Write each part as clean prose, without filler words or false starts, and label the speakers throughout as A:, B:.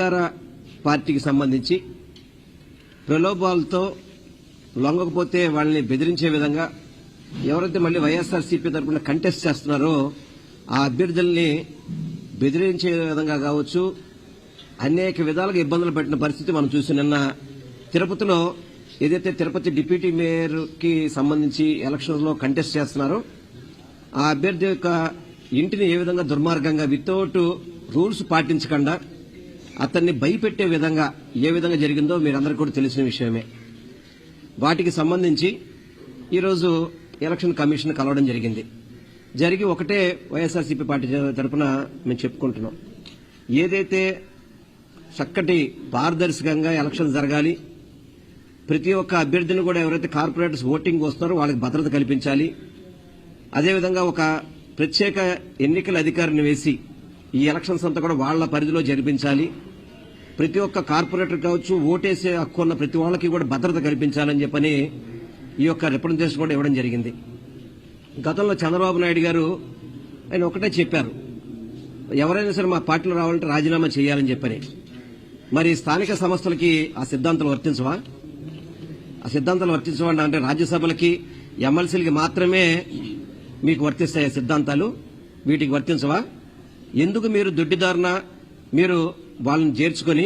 A: అధికార పార్టీకి సంబంధించి ప్రలోభాలతో లొంగకపోతే వాళ్ళని బెదిరించే విధంగా ఎవరైతే మళ్లీ వైఎస్ఆర్సీపీ తరఫున కంటెస్ట్ చేస్తున్నారో ఆ అభ్యర్థుల్ని బెదిరించే విధంగా కావచ్చు, అనేక విధాలుగా ఇబ్బందులు పెట్టిన పరిస్థితి మనం చూసి నిన్న తిరుపతిలో ఏదైతే తిరుపతి డిప్యూటీ మేయర్ కి సంబంధించి ఎలక్షన్స్ లో కంటెస్ట్ చేస్తున్నారో ఆ అభ్యర్థి యొక్క ఇంటిని ఏ విధంగా దుర్మార్గంగా వితౌట్ రూల్స్ పాటించకుండా అతన్ని భయపెట్టే విధంగా ఏ విధంగా జరిగిందో మీరందరికీ కూడా తెలిసిన విషయమే. వాటికి సంబంధించి ఈరోజు ఎలక్షన్ కమిషన్ కలవడం జరిగి ఒకటే వైఎస్ఆర్సీపీ పార్టీ తరఫున మేము చెప్పుకుంటున్నాం, ఏదైతే చక్కటి పారదర్శకంగా ఎలక్షన్ జరగాలి, ప్రతి ఒక్క అభ్యర్థిని కూడా ఎవరైతే కార్పొరేటర్స్ ఓటింగ్ వస్తారో వాళ్ళకి భద్రత కల్పించాలి, అదేవిధంగా ఒక ప్రత్యేక ఎన్నికల అధికారిని వేసి ఈ ఎలక్షన్స్ అంతా కూడా వాళ్ల పరిధిలో జరిపించాలి, ప్రతి ఒక్క కార్పొరేటర్ కావచ్చు ఓటేసే హక్కు ఉన్న ప్రతి వాళ్ళకి కూడా భద్రత కల్పించాలని చెప్పని ఈ యొక్క రిప్రజెంటేషన్ కూడా ఇవ్వడం జరిగింది. గతంలో చంద్రబాబు నాయుడు గారు ఆయన ఒకటే చెప్పారు, ఎవరైనా సరే మా పార్టీలో రావాలంటే రాజీనామా చేయాలని చెప్పని. మరి స్థానిక సంస్థలకి ఆ సిద్ధాంతాలు వర్తించవా? ఆ సిద్ధాంతాలు వర్తించవా అంటే రాజ్యసభలకి ఎమ్మెల్సీలకి మాత్రమే మీకు వర్తిస్తాయి సిద్ధాంతాలు, వీటికి వర్తించవా? ఎందుకు మీరు దొడ్డిదారున మీరు వాళ్ళని చేర్చుకుని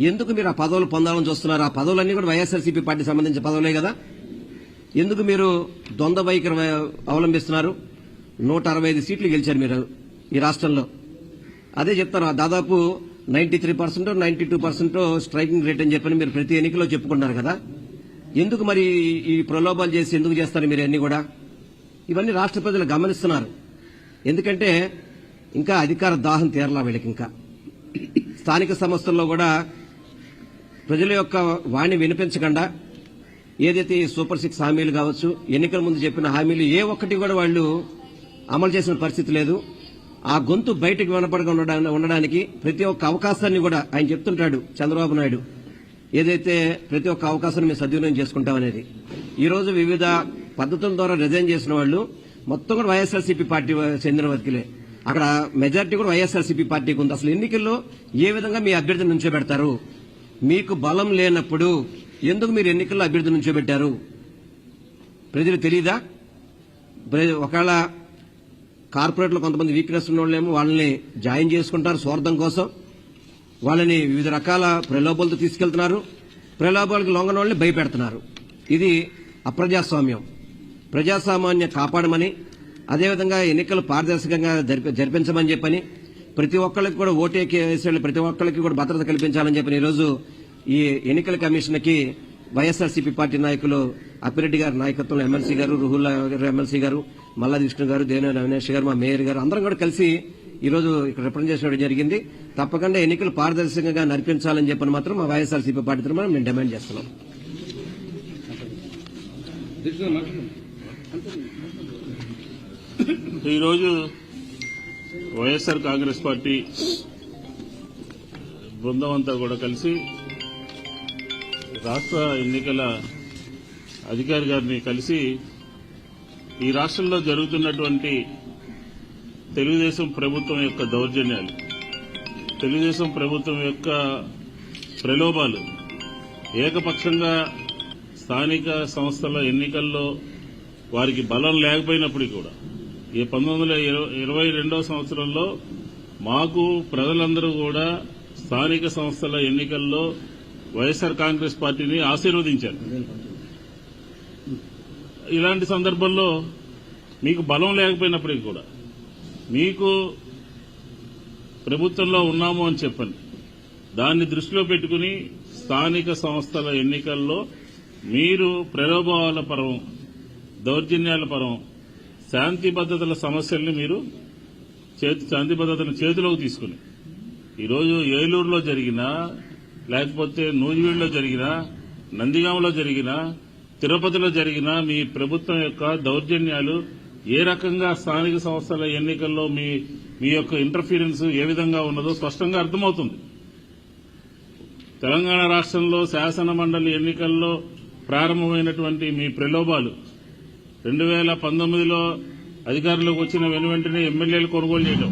A: ఎందుకు మీరు ఆ పదవులు పొందాలని చూస్తున్నారు? ఆ పదవులన్నీ కూడా వైఎస్ఆర్సీపీ పార్టీకి సంబంధించిన పదవులే కదా. ఎందుకు మీరు ద్వంద్వ వైఖరి అవలంబిస్తున్నారు? 165 సీట్లు గెలిచారు మీరు ఈ రాష్ట్రంలో. అదే చెప్తారు, దాదాపు 93%, 92% స్ట్రైకింగ్ రేట్ అని చెప్పని మీరు ప్రతి ఎన్నికలో చెప్పుకుంటున్నారు కదా. ఎందుకు మరి ఈ ప్రలోభాలు చేసి ఎందుకు చేస్తారు మీరు అన్ని కూడా? ఇవన్నీ రాష్ట్ర ప్రజలు గమనిస్తున్నారు. ఎందుకంటే ఇంకా అధికార దాహం తీరలా వీళ్ళకి. ఇంకా స్థానిక సంస్థల్లో కూడా ప్రజల యొక్క వాణి వినిపించకుండా ఏదైతే సూపర్ 6 హామీలు కావచ్చు, ఎన్నికల ముందు చెప్పిన హామీలు ఏ ఒక్కటి కూడా వాళ్ళు అమలు చేసిన పరిస్థితి లేదు. ఆ గొంతు బయటకు వినపడకుండా ఉండడానికి ప్రతి ఒక్క అవకాశాన్ని కూడా ఆయన చెప్తుంటాడు చంద్రబాబు నాయుడు, ఏదైతే ప్రతి ఒక్క అవకాశాన్ని మేము సద్వినియోగం చేసుకుంటామనేది. ఈ రోజు వివిధ పద్ధతుల ద్వారా రిజైన్ చేసిన వాళ్ళు మొత్తం కూడా వైఎస్ఆర్సీపీ పార్టీ చెందిన వ్యక్తులే. అక్కడ మెజారిటీ కూడా వైఎస్ఆర్సీపీ పార్టీకి ఉంది. అసలు ఎన్నికల్లో ఏ విధంగా మీ అభ్యర్థిని నుంచోబెడతారు? మీకు బలం లేనప్పుడు ఎందుకు మీరు ఎన్నికల్లో అభ్యర్థి నుంచోబెట్టారు? ప్రజలు తెలియదా? ఒకవేళ కార్పొరేట్లో కొంతమంది వీక్నెస్ ఉన్న వాళ్ళేమో వాళ్ళని జాయిన్ చేసుకుంటారు స్వార్థం కోసం, వాళ్ళని వివిధ రకాల ప్రలోభాలతో తీసుకెళ్తున్నారు, ప్రలోభాలకు లొంగన వాళ్ళని భయపెడుతున్నారు. ఇది అప్రజాస్వామ్యం. ప్రజాస్వామ్యాన్ని కాపాడమని, అదేవిధంగా ఎన్నికలు పారదర్శకంగా జరిపించమని చెప్పని, ప్రతి ఒక్కరికి కూడా ఓటేకి వేసే ప్రతి ఒక్కరికి కూడా భద్రత కల్పించాలని చెప్పని ఈరోజు ఈ ఎన్నికల కమిషన్ కి వైఎస్ఆర్సీపీ పార్టీ నాయకులు అప్పిరెడ్డి గారి నాయకత్వంలో ఎమ్మెల్సీ గారు, రుహుల్లా గారు ఎమ్మెల్సీ గారు, మల్లాది విష్ణు గారు, దేవినేని అవినాష్ గారు, మా మేయర్ గారు అందరం కూడా కలిసి ఈరోజు ఇక్కడ రిప్రజెంట్ చేయడం జరిగింది. తప్పకుండా ఎన్నికలు పారదర్శకంగా నడిపించాలని చెప్పని మాత్రం మా వైఎస్ఆర్సీపీ పార్టీ తరఫున మేము డిమాండ్ చేస్తున్నాం.
B: ఈరోజు వైఎస్ఆర్ కాంగ్రెస్ పార్టీ బృందం అంతా కూడా కలిసి రాష్ట్ర ఎన్నికల అధికారి గారిని కలిసి ఈ రాష్ట్రంలో జరుగుతున్నటువంటి తెలుగుదేశం ప్రభుత్వం యొక్క దౌర్జన్యాలు, తెలుగుదేశం ప్రభుత్వం యొక్క ప్రలోభాలు, ఏకపక్షంగా స్థానిక సంస్థల ఎన్నికల్లో వారికి బలం లేకపోయినప్పటికీ కూడా ఈ 1922వ సంవత్సరంలో మాకు ప్రజలందరూ కూడా స్థానిక సంస్థల ఎన్నికల్లో వైఎస్ఆర్ కాంగ్రెస్ పార్టీని ఆశీర్వదించారు. ఇలాంటి సందర్భంలో మీకు బలం లేకపోయినప్పటికీ కూడా మీకు ప్రభుత్వంలో ఉన్నాము అని చెప్పండి, దాన్ని దృష్టిలో పెట్టుకుని స్థానిక సంస్థల ఎన్నికల్లో మీరు ప్రలోభాల పరం, దౌర్జన్యాల పరం, శాంతి భద్రతల సమస్యల్ని మీరు శాంతి భద్రతను చేతిలోకి తీసుకుని ఈరోజు ఏలూరులో జరిగినా, లేకపోతే నూజివీడులో జరిగినా, నందిగామలో జరిగినా, తిరుపతిలో జరిగినా మీ ప్రభుత్వం యొక్క దౌర్జన్యాలు ఏ రకంగా స్థానిక సంస్థల ఎన్నికల్లో మీ యొక్క ఇంటర్ఫీరెన్స్ ఏ విధంగా ఉన్నదో స్పష్టంగా అర్థమవుతుంది. తెలంగాణ రాష్ట్రంలో శాసన మండలి ఎన్నికల్లో ప్రారంభమైనటువంటి మీ ప్రలోభాలు 2019లో అధికారంలోకి వచ్చిన వెనువెంటనే ఎమ్మెల్యేలు కొనుగోలు చేయడం,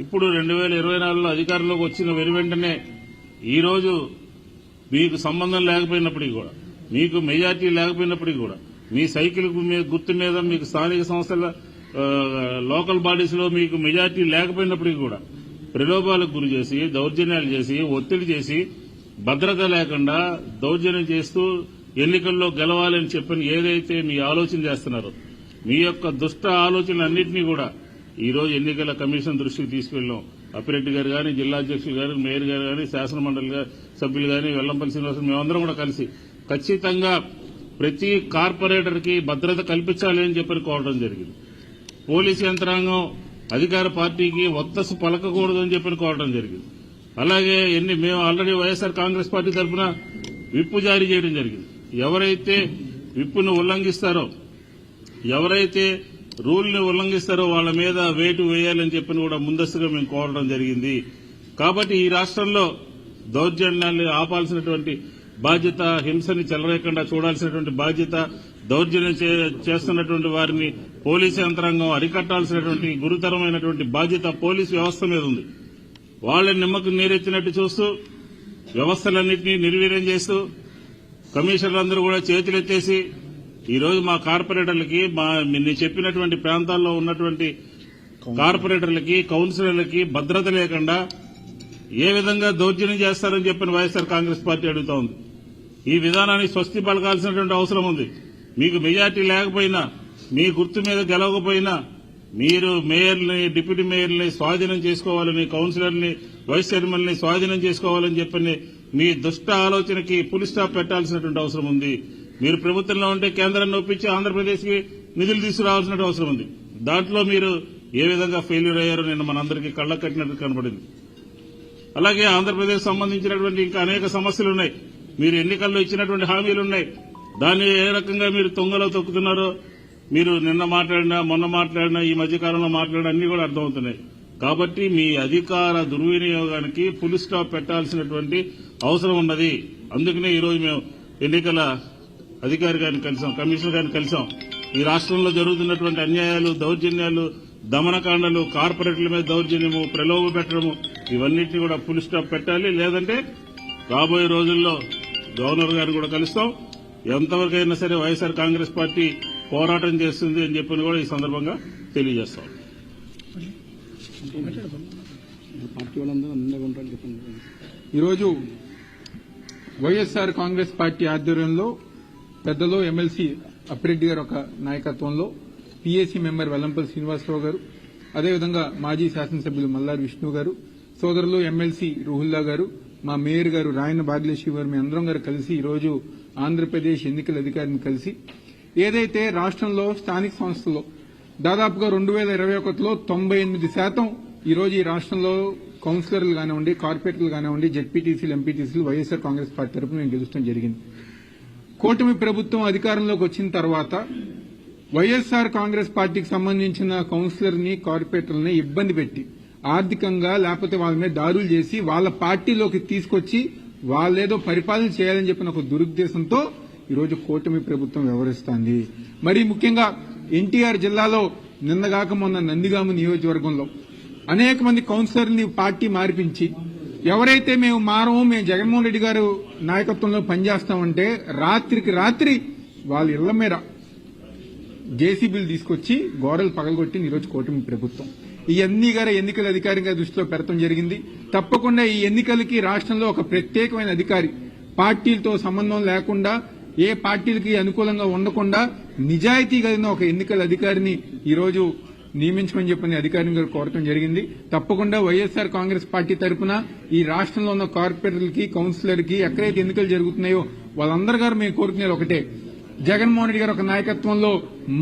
B: ఇప్పుడు 2024లో అధికారంలోకి వచ్చిన వెనువెంటనే ఈరోజు మీకు సంబంధం లేకపోయినప్పటికీ కూడా, మీకు మెజార్టీ లేకపోయినప్పటికీ కూడా, మీ సైకిల్ గుర్తు మీద మీకు స్థానిక సంస్థల లోకల్ బాడీస్ లో మీకు మెజార్టీ లేకపోయినప్పటికీ కూడా ప్రలోభాలకు గురి చేసి, దౌర్జన్యాలు చేసి, ఒత్తిడి చేసి, భద్రత లేకుండా దౌర్జన్యం చేస్తూ ఎన్నికల్లో గెలవాలని చెప్పని ఏదైతే మీ ఆలోచన చేస్తున్నారో, మీ యొక్క దుష్ట ఆలోచనలన్నింటినీ కూడా ఈరోజు ఎన్నికల కమిషన్ దృష్టికి తీసుకెళ్లాం. అప్పిరెడ్డి గారు కానీ, జిల్లా అధ్యక్షులు గారు, మేయర్ గారు కానీ, శాసనమండలి సభ్యులు కానీ, వెల్లంపల్లి శ్రీనివాసరావు మేమందరం కూడా కలిసి ఖచ్చితంగా ప్రతి కార్పొరేటర్ కి భద్రత కల్పించాలి అని చెప్పని కోరడం జరిగింది. పోలీసు యంత్రాంగం అధికార పార్టీకి ఒత్తసు పలకకూడదని చెప్పని కోరడం జరిగింది. అలాగే మేము ఆల్రెడీ వైఎస్ఆర్ కాంగ్రెస్ పార్టీ తరఫున విప్పు జారీ చేయడం జరిగింది. ఎవరైతే విప్పును ఉల్లంఘిస్తారో, ఎవరైతే రూల్ని ఉల్లంఘిస్తారో వాళ్ళ మీద వేటు వేయాలని చెప్పని కూడా ముందస్తుగా మేము కోరడం జరిగింది. కాబట్టి ఈ రాష్ట్రంలో దౌర్జన్యాన్ని ఆపాల్సినటువంటి బాధ్యత, హింసని చెలరేకుండా చూడాల్సినటువంటి బాధ్యత, దౌర్జన్యం చేస్తున్నటువంటి వారిని పోలీసు యంత్రాంగం అరికట్టాల్సినటువంటి గురుతరమైనటువంటి బాధ్యత పోలీసు వ్యవస్థ మీద ఉంది. వాళ్ళని నిమ్మకు నీరెత్తినట్టు చూస్తూ, వ్యవస్థలన్నింటినీ నిర్వీర్యం చేస్తూ, కమిషనర్లందరూ కూడా చేతులెత్తేసి ఈరోజు మా కార్పొరేటర్లకి, నేను చెప్పినటువంటి ప్రాంతాల్లో ఉన్నటువంటి కార్పొరేటర్లకి, కౌన్సిలర్లకి భద్రత లేకుండా ఏ విధంగా దౌర్జన్యం చేస్తారని చెప్పిన వైఎస్ఆర్ కాంగ్రెస్ పార్టీ అడుగుతా ఉంది. ఈ విధానానికి స్వస్తి పలకాల్సినటువంటి అవసరం ఉంది. మీకు మెజార్టీ లేకపోయినా, మీ గుర్తు మీద గెలవకపోయినా మీరు మేయర్ని, డిప్యూటీ మేయర్ని స్వాధీనం చేసుకోవాలని, కౌన్సిలర్ని, వైస్ చైర్మన్ని స్వాధీనం చేసుకోవాలని చెప్పని మీ దుష్ట ఆలోచనకి పులి స్టాప్ పెట్టాల్సినటువంటి అవసరం ఉంది. మీరు ప్రభుత్వంలో ఉంటే కేంద్రాన్ని ఒప్పించి ఆంధ్రప్రదేశ్ కి నిధులు తీసుకురావాల్సిన అవసరం ఉంది. దాంట్లో మీరు ఏ విధంగా ఫెయిల్యూర్ అయ్యారో నిన్న మనందరికీ కళ్ళ కట్టినట్టు కనబడింది. అలాగే ఆంధ్రప్రదేశ్ సంబంధించినటువంటి ఇంకా అనేక సమస్యలు ఉన్నాయి. మీరు ఎన్నికల్లో ఇచ్చినటువంటి హామీలున్నాయి. దాన్ని ఏ రకంగా మీరు తొంగలో తొక్కుతున్నారో మీరు నిన్న మాట్లాడినా, మొన్న మాట్లాడినా, ఈ మధ్యకాలంలో మాట్లాడినా అన్ని కూడా అర్థమవుతున్నాయి. కాబట్టి మీ అధికార దుర్వినియోగానికి ఫుల్ స్టాప్ పెట్టాల్సినటువంటి అవసరం ఉన్నది. అందుకనే ఈరోజు మేము ఎన్నికల అధికారి గారిని కలిసాం, కమిషనర్ గారిని కలిసాం. ఈ రాష్ట్రంలో జరుగుతున్నటువంటి అన్యాయాలు, దౌర్జన్యాలు, దమనకాండలు, కార్పొరేట్ల మీద దౌర్జన్యము, ప్రలోభ పెట్టడము, ఇవన్నింటినీ కూడా ఫుల్ స్టాప్ పెట్టాలి. లేదంటే రాబోయే రోజుల్లో గవర్నర్ గారిని కూడా కలుస్తాం. ఎంతవరకైనా సరే వైఎస్ఆర్ కాంగ్రెస్ పార్టీ పోరాటం చేస్తుంది అని చెప్పని కూడా ఈ సందర్భంగా తెలియజేస్తాం.
C: ఈరోజు వైఎస్ఆర్ కాంగ్రెస్ పార్టీ ఆధ్వర్యంలో పెద్దలో ఎమ్మెల్సీ అప్పిరెడ్డి గారు ఒక నాయకత్వంలో, పీఏసీ మెంబర్ వెల్లంపల్లి శ్రీనివాసరావు గారు, అదేవిధంగా మాజీ శాసనసభ్యులు మల్లారి విష్ణు గారు, సోదరులు ఎమ్మెల్సీ రుహుల్లా గారు, మా మేయర్ గారు రాయన భాగ్యలక్ష్మి గారు, మీ అందరం గారు కలిసి ఈరోజు ఆంధ్రప్రదేశ్ ఎన్నికల అధికారిని కలిసి ఏదైతే రాష్ట్రంలో స్థానిక సంస్థల్లో దాదాపుగా 2021లో 98% ఈరోజు ఈ రాష్ట్రంలో కౌన్సిలర్లు కానివ్వండి, కార్పొరేటర్లు కానివ్వండి, జెడ్పీటీసీలు, ఎంపీటీసీలు వైఎస్ఆర్ కాంగ్రెస్ పార్టీ తరఫున నేను గెలుచడం జరిగింది. కూటమి ప్రభుత్వం అధికారంలోకి వచ్చిన తర్వాత వైఎస్ఆర్ కాంగ్రెస్ పార్టీకి సంబంధించిన కౌన్సిలర్ని, కార్పొరేటర్లని ఇబ్బంది పెట్టి ఆర్థికంగా లేకపోతే వాళ్ళ మీద దాడులు చేసి వాళ్ళ పార్టీలోకి తీసుకొచ్చి వాళ్ళేదో పరిపాలన చేయాలని చెప్పిన ఒక దురుద్దేశంతో ఈరోజు కూటమి ప్రభుత్వం వ్యవహరిస్తోంది. మరి ముఖ్యంగా ఎన్టీఆర్ జిల్లాలో నిన్నగాక మొన్న నందిగామ నియోజకవర్గంలో అనేక మంది కౌన్సిలర్ని పార్టీ మార్పించి ఎవరైతే మేము మారమో, మేము జగన్మోహన్ రెడ్డి గారు నాయకత్వంలో పనిచేస్తామంటే రాత్రికి రాత్రి వాళ్ళ ఇళ్ల మీద జేసీబీలు తీసుకొచ్చి గోడలు పగలగొట్టింది ఈరోజు కూటమి ప్రభుత్వం. ఇవన్నీ గారు ఎన్నికల అధికారిగా దృష్టిలో పెడతాం జరిగింది. తప్పకుండా ఈ ఎన్నికలకి రాష్ట్రంలో ఒక ప్రత్యేకమైన అధికారి, పార్టీలతో సంబంధం లేకుండా, ఏ పార్టీలకి అనుకూలంగా ఉండకుండా నిజాయితీ కలిగిన ఒక ఎన్నికల అధికారిని ఈరోజు నియమించమని చెప్పని అధికారిని గారు కోరటం జరిగింది. తప్పకుండా వైఎస్ఆర్ కాంగ్రెస్ పార్టీ తరఫున ఈ రాష్ట్రంలో ఉన్న కార్పొరేటర్లకి, కౌన్సిలర్కి ఎక్కడైతే ఎన్నికలు జరుగుతున్నాయో వాళ్ళందరూ గారు మేము కోరుకునేది ఒకటే, జగన్మోహన్ రెడ్డి గారు ఒక నాయకత్వంలో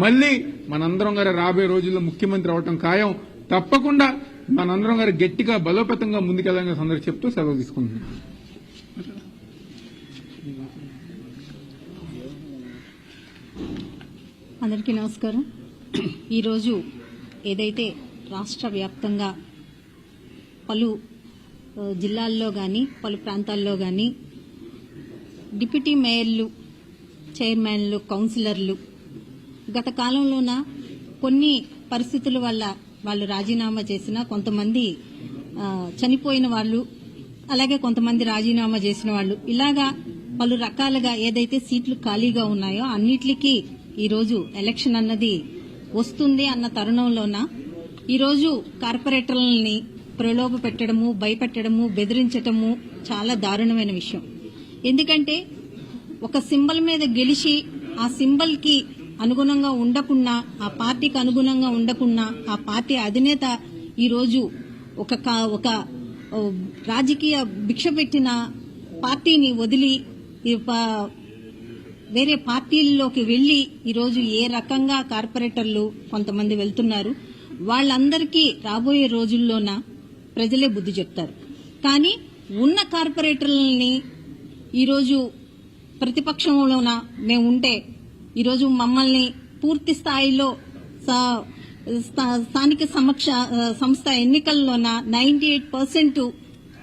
C: మళ్లీ మనందరం గారు రాబోయే రోజుల్లో ముఖ్యమంత్రి అవటం ఖాయం. తప్పకుండా మనందరం గారు గట్టిగా బలోపేతంగా ముందుకెళ్లాలని సందర్భం చెప్తూ సెలవు తీసుకుంటున్నాం.
D: అందరికీ నమస్కారం. ఈరోజు ఏదైతే రాష్ట్ర వ్యాప్తంగా పలు జిల్లాల్లో కానీ, పలు ప్రాంతాల్లో కానీ డిప్యూటీ మేయర్లు, చైర్మన్లు, కౌన్సిలర్లు గత కాలంలోన కొన్ని పరిస్థితుల వల్ల వాళ్ళు రాజీనామా చేసిన, కొంతమంది చనిపోయిన వాళ్ళు, అలాగే కొంతమంది రాజీనామా చేసిన వాళ్ళు, ఇలాగా పలు రకాలుగా ఏదైతే సీట్లు ఖాళీగా ఉన్నాయో అన్నిటికీ ఈరోజు ఎలక్షన్ అన్నది వస్తుంది అన్న తరుణంలోన ఈరోజు కార్పొరేటర్లని ప్రలోభ పెట్టడము, భయపెట్టడము, బెదిరించటము చాలా దారుణమైన విషయం. ఎందుకంటే ఒక సింబల్ మీద గెలిచి ఆ సింబల్ కి అనుగుణంగా ఉండకుండా, ఆ పార్టీకి అనుగుణంగా ఉండకుండా ఆ పార్టీ అధినేత ఈరోజు ఒక రాజకీయ భిక్ష పెట్టిన పార్టీని వదిలి వేరే పార్టీల్లోకి వెళ్లి ఈరోజు ఏ రకంగా కార్పొరేటర్లు కొంతమంది వెళ్తున్నారు, వాళ్ళందరికీ రాబోయే రోజుల్లోన ప్రజలే బుద్ధి చెప్తారు. కానీ ఉన్న కార్పొరేటర్లని ఈరోజు ప్రతిపక్షంలోన మేము ఉంటే ఈరోజు మమ్మల్ని పూర్తి స్థాయిలో స్థానిక సంస్థ ఎన్నికల్లోన 98%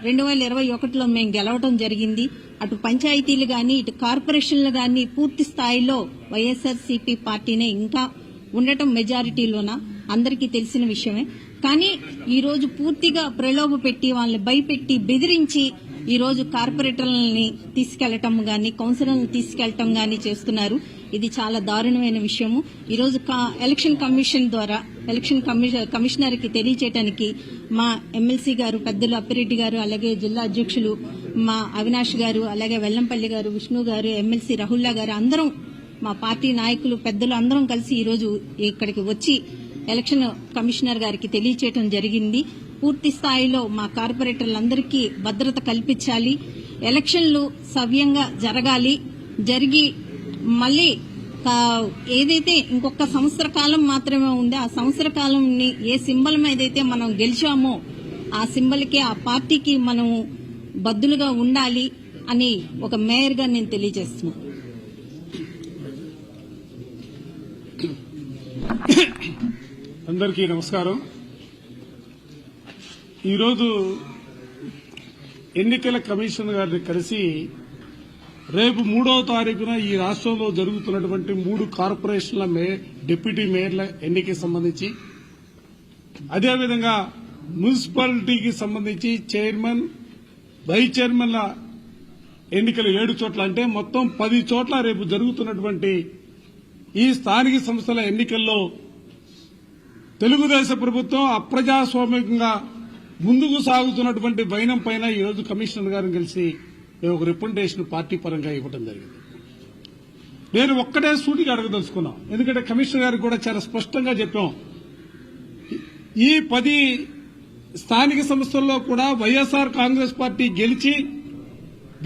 D: 2021లో మేము గెలవడం జరిగింది. అటు పంచాయతీలు గాని ఇటు కార్పొరేషన్లు గాని పూర్తి స్థాయిలో వైఎస్ఆర్సీపీ పార్టీనే ఇంకా ఉండటం మెజారిటీలోన అందరికీ తెలిసిన విషయమే. కానీ ఈ రోజు పూర్తిగా ప్రలోభ పెట్టి వాళ్ళని భయపెట్టి బెదిరించి ఈ రోజు కార్పొరేటర్లని తీసుకెళ్లటం గాని కౌన్సిలర్లను తీసుకెళ్లటం గాని చేస్తున్నారు. ఇది చాలా దారుణమైన విషయము. ఈ రోజు ఎలక్షన్ కమిషన్ ద్వారా ఎలక్షన్ కమిషనర్ కి తెలియచేయడానికి మా ఎమ్మెల్సీ గారు పెద్దలు అప్పిరెడ్డి గారు, అలాగే జిల్లా అధ్యక్షులు మా అవినాష్ గారు, అలాగే వెల్లంపల్లి గారు, విష్ణు గారు, ఎమ్మెల్సీ రాహుల్లా గారు అందరం మా పార్టీ నాయకులు పెద్దలు అందరం కలిసి ఈ రోజు ఇక్కడికి వచ్చి ఎలక్షన్ కమిషనర్ గారికి తెలియచేయడం జరిగింది. పూర్తి స్థాయిలో మా కార్పొరేటర్లందరికీ భద్రత కల్పించాలి, ఎలక్షన్లు సవ్యంగా జరగాలి, జరిగి మళ్లీ ఏదైతే ఇంకొక సంవత్సర కాలం మాత్రమే ఉంది ఆ సంవత్సర కాలంని ఏ సింబల్ మీదైతే మనం గెలిచామో ఆ సింబల్ కి ఆ పార్టీకి మనం బద్దులుగా ఉండాలి అని ఒక మేయర్ గా నేను తెలియజేస్తున్నాను.
E: అందరికీ నమస్కారం. ఈరోజు ఎన్నికల కమిషన్ గారిని కలిసి రేపు 3వ తారీఖున ఈ రాష్ట్రంలో జరుగుతున్నటువంటి 3 కార్పొరేషన్ల డిప్యూటీ మేయర్ల ఎన్నికకి సంబంధించి, అదేవిధంగా మున్సిపాలిటీకి సంబంధించి చైర్మన్, వైస్ చైర్మన్ల ఎన్నికలు 7 చోట్ల, అంటే మొత్తం 10 చోట్ల రేపు జరుగుతున్నటువంటి ఈ స్థానిక సంస్థల ఎన్నికల్లో తెలుగుదేశం ప్రభుత్వం అప్రజాస్వామికంగా ముందుకు సాగుతున్నటువంటి వైనం పైన ఈరోజు కమిషనర్ గారిని కలిసి మేము ఒక రిప్రజెంటేషన్ పార్టీ పరంగా ఇవ్వడం జరిగింది. నేను ఒక్కటే సూటిగా అడగదలుచుకున్నాం, ఎందుకంటే కమిషనర్ గారికి కూడా చాలా స్పష్టంగా చెప్పాం. ఈ 10 స్థానిక సంస్థల్లో కూడా వైఎస్ఆర్ కాంగ్రెస్ పార్టీ గెలిచి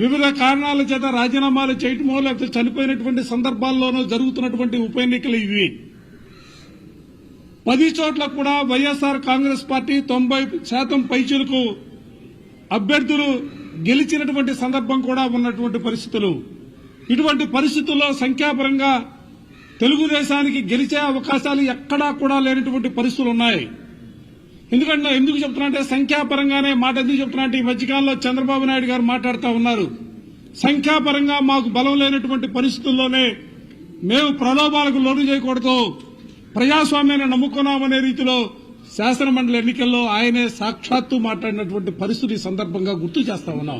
E: వివిధ కారణాల చేత రాజీనామాలు చేయటమో లేకపోతే చనిపోయినటువంటి సందర్భాల్లోనూ జరుగుతున్నటువంటి ఉప ఎన్నికలు ఇవి. 10 చోట్ల కూడా వైఎస్ఆర్ కాంగ్రెస్ పార్టీ 90% పైచిలకు అభ్యర్థులు గెలిచినటువంటి సందర్భం కూడా ఉన్నటువంటి పరిస్థితులు. ఇటువంటి పరిస్థితుల్లో సంఖ్యాపరంగా తెలుగుదేశానికి గెలిచే అవకాశాలు ఎక్కడా కూడా లేనటువంటి పరిస్థితులు ఉన్నాయి. ఎందుకు చెప్తున్నా అంటే సంఖ్యాపరంగానే మాట ఎందుకు చెప్తున్నా అంటే ఈ మధ్యకాలంలో చంద్రబాబు నాయుడు గారు మాట్లాడుతూ ఉన్నారు. సంఖ్యాపరంగా మాకు బలం లేనటువంటి పరిస్థితుల్లోనే మేము ప్రలోభాలకు లోను చేయకూడదు, ప్రజాస్వామ్యాన్ని నమ్ముకున్నామనే రీతిలో శాసనమండలి ఎన్నికల్లో ఆయనే సాక్షాత్తు మాట్లాడినటువంటి పరిస్థితి సందర్భంగా గుర్తు చేస్తా ఉన్నాం.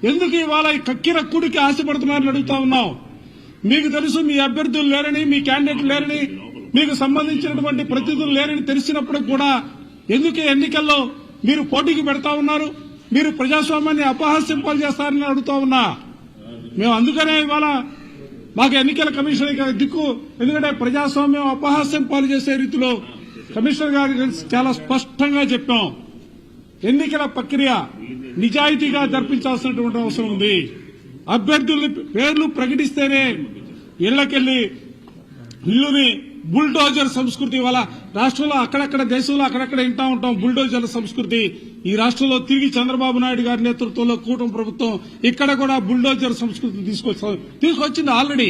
E: ఎందుకు ఇవాళ కక్కిరక్కుడికి ఆశపడుతున్నారని అడుగుతా ఉన్నాం. మీకు తెలుసు మీ అభ్యర్థులు లేరని, మీ క్యాండిడేట్లు లేరని, మీకు సంబంధించినటువంటి ప్రతినిధులు లేరని తెలిసినప్పుడు కూడా ఎందుకు ఎన్నికల్లో మీరు పోటీకి పెడతా ఉన్నారు? మీరు ప్రజాస్వామ్యాన్ని అపహాస్యం పాలు చేస్తారని అడుగుతా ఉన్నా. మేము అందుకనే ఇవాళ మాకు ఎన్నికల కమిషన్ దిక్కు, ఎందుకంటే ప్రజాస్వామ్యం అపహాస్యం పాలు చేసే రీతిలో కమిషనర్ గారికి చాలా స్పష్టంగా చెప్పాం. ఎన్నికల ప్రక్రియ నిజాయితీగా జరిపించాల్సినటువంటి అవసరం ఉంది. అభ్యర్థుల పేర్లు ప్రకటిస్తేనే ఇళ్లకెళ్లి ఇల్లుని బుల్డోజర్ సంస్కృతి వల్ల రాష్ట్రంలో అక్కడక్కడ దేశంలో అక్కడక్కడ వింటా ఉంటాం. బుల్డోజర్ సంస్కృతి ఈ రాష్ట్రంలో తిరిగి చంద్రబాబు నాయుడు గారి నేతృత్వంలో కూటమి ప్రభుత్వం ఇక్కడ కూడా బుల్డోజర్ సంస్కృతి తీసుకొచ్చింది. ఆల్రెడీ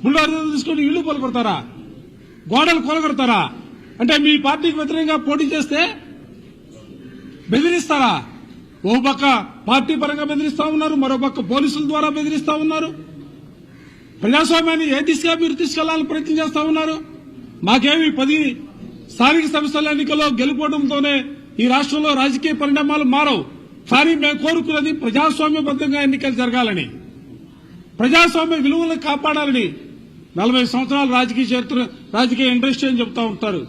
E: బుల్డోజర్ తీసుకొని ఇళ్లు కొలగొడతారా, గోడలు కొలగొడతారా? అంటే మీ పార్టీకి వ్యతిరేకంగా పోటీ చేస్తే బెదిరిస్తారా? ఓ పక్క పార్టీ పరంగా బెదిరిస్తా ఉన్నారు, మరో పక్క పోలీసుల ద్వారా బెదిరిస్తా ఉన్నారు. ప్రజాస్వామ్యాన్ని ఏ దిశగా మీరు తీసుకెళ్లాలని ప్రయత్నం చేస్తా ఉన్నారు? మాకేమి 10 స్థానిక సంస్థల ఎన్నికల్లో గెలుపోవడంతోనే ఈ రాష్ట్రంలో రాజకీయ పరిణామాలు మారవు. కానీ మేము కోరుకున్నది ప్రజాస్వామ్యబద్ధంగా ఎన్నికలు జరగాలని, ప్రజాస్వామ్య విలువలను కాపాడాలని. 40 సంవత్సరాలు రాజకీయ చరిత్ర, రాజకీయ ఇండస్ట్రీ అని చెప్తా ఉంటారు.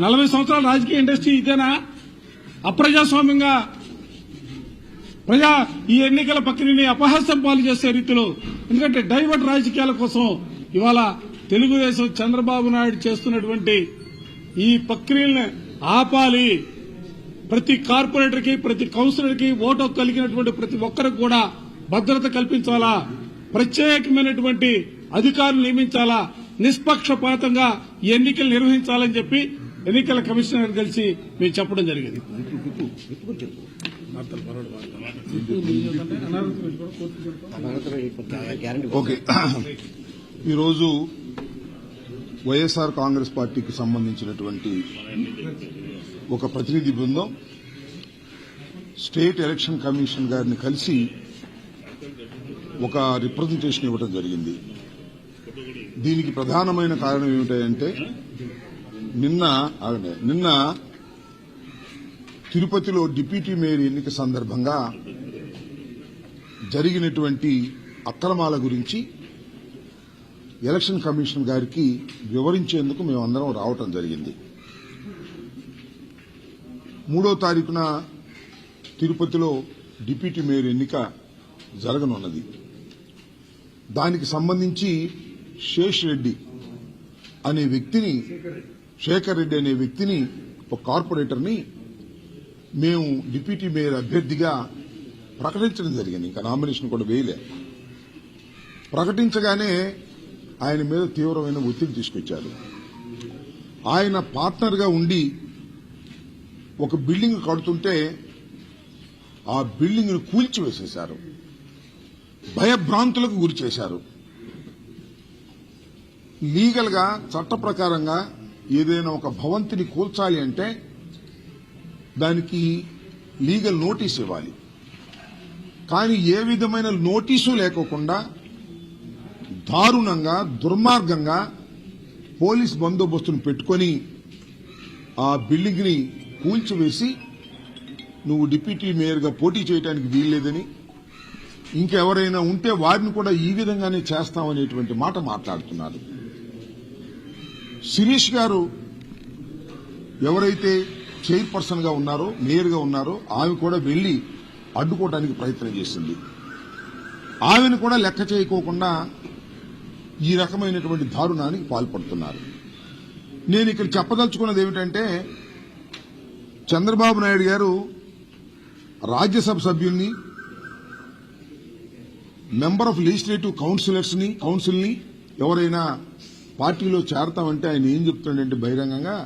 E: 40 సంవత్సరాల రాజకీయ ఇండస్ట్రీ ఇదేనా? అప్రజాస్వామ్యంగా ఈ ఎన్నికల ప్రక్రియని అపహాస్యం పాలు చేసే రీతిలో, ఎందుకంటే డైవర్ట్ రాజకీయాల కోసం ఇవాళ తెలుగుదేశం చంద్రబాబు నాయుడు చేస్తున్నటువంటి ఈ ప్రక్రియలను ఆపాలి. ప్రతి కార్పొరేటర్ కి, ప్రతి కౌన్సిలర్ కి, ఓటు కలిగినటువంటి ప్రతి ఒక్కరికి కూడా భద్రత కల్పించాలా, ప్రత్యేకమైనటువంటి అధికారులు నియమించాలా, నిష్పక్షపాతంగా ఈ ఎన్నికలు నిర్వహించాలని చెప్పి ఎన్నికల కమిషనర్ కలిసి మేము చెప్పడం జరిగింది.
F: ఓకే, ఈరోజు వైఎస్ఆర్ కాంగ్రెస్ పార్టీకి సంబంధించినటువంటి ఒక ప్రతినిధి బృందం స్టేట్ ఎలక్షన్ కమిషన్ గారిని కలిసి ఒక రిప్రజెంటేషన్ ఇవ్వడం జరిగింది. దీనికి ప్రధానమైన కారణం ఏమిటంటే నిన్న తిరుపతిలో డిప్యూటీ మేయర్ ఎన్నిక సందర్భంగా జరిగినటువంటి అక్రమాల గురించి ఎలక్షన్ కమిషన్ గారికి వివరించేందుకు మేమందరం రావటం జరిగింది. 3వ తారీఖున తిరుపతిలో డిప్యూటీ మేయర్ ఎన్నిక జరగనున్నది. దానికి సంబంధించి శేఖర్ రెడ్డి అనే వ్యక్తిని ఒక కార్పొరేటర్ని మేము డిప్యూటీ మేయర్ అభ్యర్థిగా ప్రకటించడం జరిగింది. ఇంకా నామినేషన్ కూడా వేయలే. ప్రకటించగానే ఆయన మీద తీవ్రమైన ఒత్తిడి తీసుకొచ్చారు. ఆయన పార్ట్నర్గా ఉండి ఒక బిల్డింగ్ కడుతుంటే ఆ బిల్డింగ్ ను కూల్చివేసేశారు, భయభ్రాంతులకు గురి చేశారు. లీగల్ గా, చట్ట ప్రకారంగా ఏదైనా ఒక భవంతిని కూల్చాలి అంటే దానికి లీగల్ నోటీస్ ఇవ్వాలి. కానీ ఏ విధమైన నోటీసు లేకోకుండా దారుణంగా, దుర్మార్గంగా పోలీస్ బందోబస్తును పెట్టుకుని ఆ బిల్డింగ్ ని కూల్చివేసి నువ్వు డిప్యూటీ మేయర్గా పోటీ చేయడానికి వీల్లేదని, ఇంకెవరైనా ఉంటే వారిని కూడా ఈ విధంగానే చేస్తామనేటువంటి మాట మాట్లాడుతున్నారు. శిరీష్ గారు ఎవరైతే చైర్పర్సన్ గా ఉన్నారో, మేయర్ గా ఉన్నారో, ఆమె కూడా వెళ్లి అడ్డుకోవడానికి ప్రయత్నం చేసింది. ఆమెను కూడా లెక్క చేయకోకుండా ఈ రకమైనటువంటి దారుణానికి పాల్పడుతున్నారు. నేను ఇక్కడ చెప్పదలుచుకున్నది ఏమిటంటే, చంద్రబాబు నాయుడు గారు రాజ్యసభ సభ్యుల్ని, మెంబర్ ఆఫ్ లెజిస్లేటివ్ కౌన్సిల్ని ఎవరైనా పార్టీలో చేరతామంటే ఆయన ఏం చెప్తున్నాడంటే బహిరంగంగా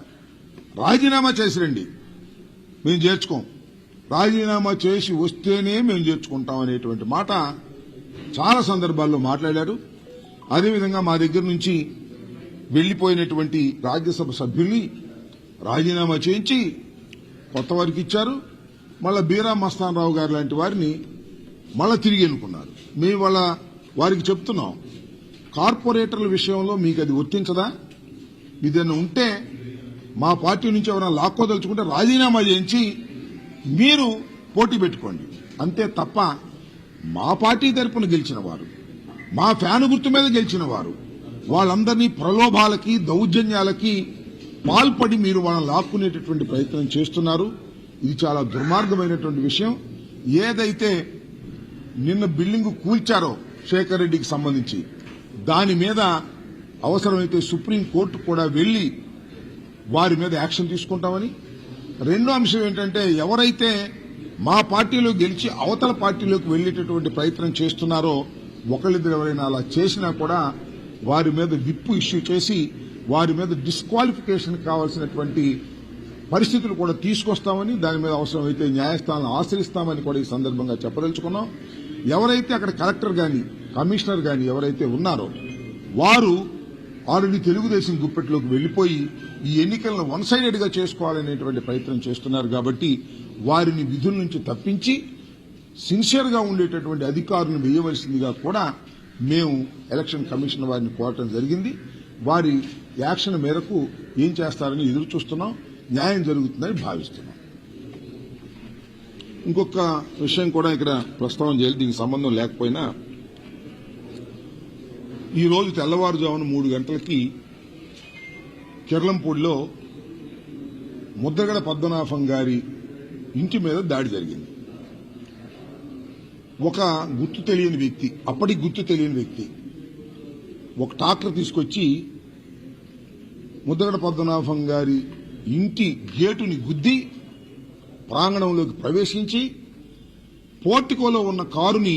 F: రాజీనామా చేసి రండి, మేము చేర్చుకోం, రాజీనామా చేసి వస్తేనే మేము చేర్చుకుంటాం అనేటువంటి మాట చాలా సందర్భాల్లో మాట్లాడారు. అదేవిధంగా మా దగ్గర నుంచి వెళ్లిపోయినటువంటి రాజ్యసభ సభ్యుల్ని రాజీనామా చేయించి కొత్త వారికి ఇచ్చారు. మళ్ళా బీరా మస్తాన్ రావు గారు లాంటి వారిని మళ్ళా తిరిగి ఎన్నుకున్నారు. మేము వారికి చెప్తున్నాం, కార్పొరేటర్ల విషయంలో మీకు అది వర్తించదా? ఇదన్నా ఉంటే మా పార్టీ నుంచి ఎవరైనా లాక్కోదలుచుకుంటే రాజీనామా చేయించి మీరు పోటీ పెట్టుకోండి, అంతే తప్ప మా పార్టీ తరపున గెలిచిన వారు, మా ఫ్యాను గుర్తు మీద గెలిచిన వారు, వాళ్ళందరినీ ప్రలోభాలకి, దౌర్జన్యాలకి పాల్పడి మీరు వాళ్ళని లాక్కునేటటువంటి ప్రయత్నం చేస్తున్నారు. ఇది చాలా దుర్మార్గమైనటువంటి విషయం. ఏదైతే నిన్న బిల్డింగ్ కూల్చారో శేఖర్ రెడ్డికి సంబంధించి, దాని మీద అవసరమైతే సుప్రీంకోర్టు కూడా వెళ్లి వారి మీద యాక్షన్ తీసుకుంటామని. రెండో అంశం ఏంటంటే, ఎవరైతే మా పార్టీలో గెలిచి అవతల పార్టీలోకి వెళ్లేటటువంటి ప్రయత్నం చేస్తున్నారో, ఒకళ్ళిద్దరు ఎవరైనా అలా చేసినా కూడా వారి మీద విప్ ఇష్యూ చేసి వారి మీద డిస్క్వాలిఫికేషన్ కావాల్సినటువంటి పరిస్థితులు కూడా తీసుకొస్తామని, దాని మీద అవసరమైతే న్యాయస్థానాలను ఆశ్రయిస్తామని కూడా ఈ సందర్భంగా చెప్పదలుచుకున్నాం. ఎవరైతే అక్కడ కలెక్టర్ గాని, కమిషనర్ గాని ఎవరైతే ఉన్నారో వారు ఆల్రెడీ తెలుగుదేశం గుప్పెట్లోకి వెళ్లిపోయి ఈ ఎన్నికలను వన్ సైడెడ్ గా చేసుకోవాలనేటువంటి ప్రయత్నం చేస్తున్నారు. కాబట్టి వారిని విధుల నుంచి తప్పించి సిన్సియర్ గా ఉండేటటువంటి అధికారులను వేయవలసిందిగా కూడా మేము ఎలక్షన్ కమిషన్ వారిని కోరటం జరిగింది. వారి యాక్షన్ మేరకు ఏం చేస్తారని ఎదురు చూస్తున్నాం. న్యాయం జరుగుతుందని భావిస్తున్నాం. ఇంకొక విషయం కూడా ఇక్కడ ప్రస్తావన చేయాలి, దీనికి సంబంధం లేకపోయినా ఈ రోజు తెల్లవారుజామున 3 గంటలకి కిర్లంపూడిలో ముద్రగడ పద్మనాభం గారి ఇంటి మీద దాడి జరిగింది. ఒక గుర్తు తెలియని వ్యక్తి, అప్పటికి గుర్తు తెలియని వ్యక్తి ఒక ట్రాక్టర్ తీసుకొచ్చి ముద్రగడ పద్మనాభం గారి ఇంటి గేటుని గుద్ది ప్రాంగణంలోకి ప్రవేశించి పోర్టికోలో ఉన్న కారుని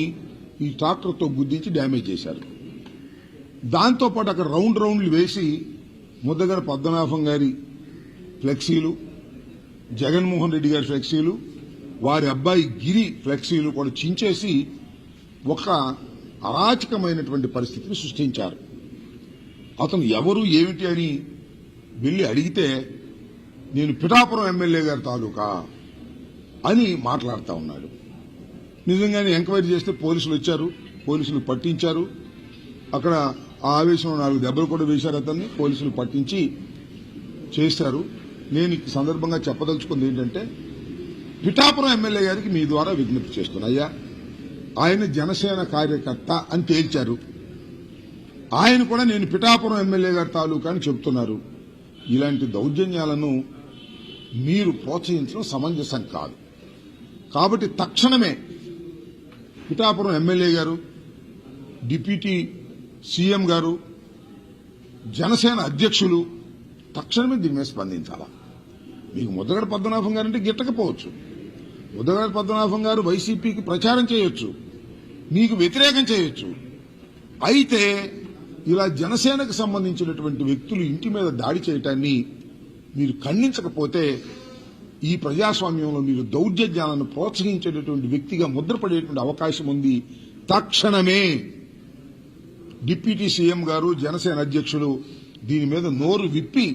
F: ఈ ట్రాక్టర్తో గుద్దించి డ్యామేజ్ చేశారు. దాంతోపాటు అక్కడ రౌండ్లు వేసి ముద్రగడ పద్మనాభం గారి ఫ్లెక్సీలు, జగన్మోహన్ రెడ్డి గారి ఫ్లెక్సీలు, వారి అబ్బాయి గిరి ఫ్లెక్సీలు కూడా చించేసి ఒక అరాచకమైనటువంటి పరిస్థితిని సృష్టించారు. అతను ఎవరు ఏమిటి అని వెళ్లి అడిగితే నేను పిఠాపురం ఎమ్మెల్యే గారి తాలూకా అని మాట్లాడుతూ ఉన్నాడు. నిజంగానే ఎంక్వైరీ చేస్తే పోలీసులు వచ్చారు, పోలీసులు పట్టించారు. అక్కడ ఆ ఆవేశంలో 4 దెబ్బలు కూడా వేశారు అతన్ని, పోలీసులు పట్టించి చేశారు. నేను ఈ సందర్భంగా చెప్పదలుచుకుంది ఏంటంటే, పిఠాపురం ఎమ్మెల్యే గారికి మీ ద్వారా విజ్ఞప్తి చేస్తున్నాయ్యా, ఆయన జనసేన కార్యకర్త అని తేల్చారు. ఆయన కూడా నేను పిఠాపురం ఎమ్మెల్యే గారి తాలూకా అని చెబుతున్నారు. ఇలాంటి దౌర్జన్యాలను మీరు ప్రోత్సహించడం సమంజసం కాదు. కాబట్టి తక్షణమే పిఠాపురం ఎమ్మెల్యే గారు, డిప్యూటీ సీఎం గారు, జనసేన అధ్యక్షులు తక్షణమే దీని మీద స్పందించాలా. మీకు ముద్రగడ పద్మనాభం గారు అంటే గిట్టకపోవచ్చు, ముద్రగడ పద్మనాభం గారు వైసీపీకి ప్రచారం చేయొచ్చు, మీకు వ్యతిరేకం చేయొచ్చు. అయితే ఇలా జనసేనకు సంబంధించినటువంటి వ్యక్తులు ఇంటి మీద దాడి చేయటాన్ని మీరు ఖండించకపోతే ఈ ప్రజాస్వామ్యంలో మీరు దౌర్జన్యాలను ప్రోత్సహించేటటువంటి వ్యక్తిగా ముద్రపడేటువంటి అవకాశం ఉంది. తక్షణమే డిప్యూటీ సీఎం గారు, జనసేన అధ్యక్షులు దీని మీద నోరు విప్పి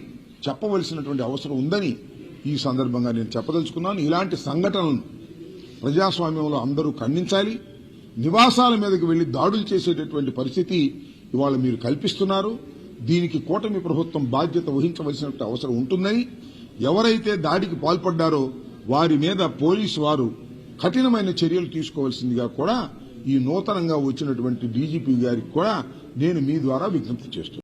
F: చెప్పవలసినటువంటి అవసరం ఉందని ఈ సందర్భంగా నేను చెప్పదలుచుకున్నాను. ఇలాంటి సంఘటనలను ప్రజాస్వామ్యంలో అందరూ ఖండించాలి. నివాసాల మీదకి వెళ్లి దాడులు చేసేటటువంటి పరిస్థితి ఇవాళ మీరు కల్పిస్తున్నారు. దీనికి కూటమి ప్రభుత్వం బాధ్యత వహించవలసిన అవసరం ఉంటుందని, ఎవరైతే దాడికి పాల్పడ్డారో వారి మీద పోలీసు వారు కఠినమైన చర్యలు తీసుకోవాల్సిందిగా కూడా ఈ నూతనంగా వచ్చినటువంటి డీజీపీ గారికి కూడా నేను మీ ద్వారా విజ్ఞప్తి చేస్తున్నాను.